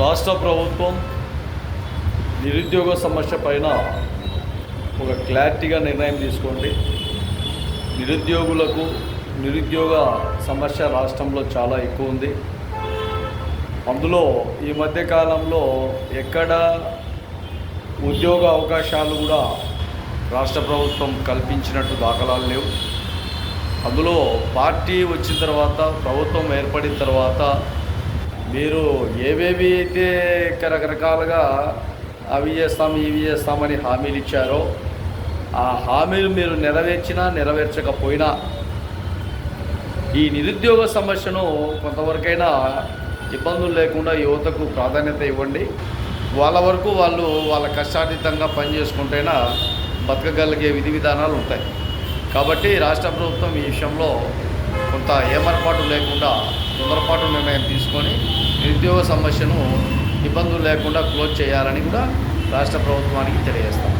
రాష్ట్ర ప్రభుత్వం నిరుద్యోగ సమస్య పైన ఒక క్లారిటీగా నిర్ణయం తీసుకోండి. నిరుద్యోగ సమస్య రాష్ట్రంలో చాలా ఎక్కువ ఉంది. అందులో ఈ మధ్యకాలంలో ఎక్కడ ఉద్యోగ అవకాశాలు కూడా రాష్ట్ర ప్రభుత్వం కల్పించినట్టు దాఖలాలు లేవు. అందులో పార్టీ వచ్చిన తర్వాత, ప్రభుత్వం ఏర్పడిన తర్వాత మీరు ఏవేవి అయితే రకరకాలుగా అవి చేస్తాం ఇవి చేస్తామని హామీలు ఇచ్చారో ఆ హామీలు మీరు నెరవేర్చినా నెరవేర్చకపోయినా ఈ నిరుద్యోగ సమస్యను కొంతవరకైనా ఇబ్బందులు లేకుండా యువతకు ప్రాధాన్యత ఇవ్వండి. వాళ్ళ వరకు వాళ్ళు వాళ్ళ కష్టాతీతంగా పనిచేసుకుంటేనా బతకగలిగే విధి విధానాలు ఉంటాయి. కాబట్టి రాష్ట్ర ప్రభుత్వం ఈ విషయంలో కొంత ఏమరపాటు లేకుండా తొందరపాటు నిర్ణయం తీసుకొని నిరుద్యోగ సమస్యను ఇబ్బందులు లేకుండా క్లోజ్ చేయాలని కూడా రాష్ట్ర ప్రభుత్వానికి తెలియజేస్తాం.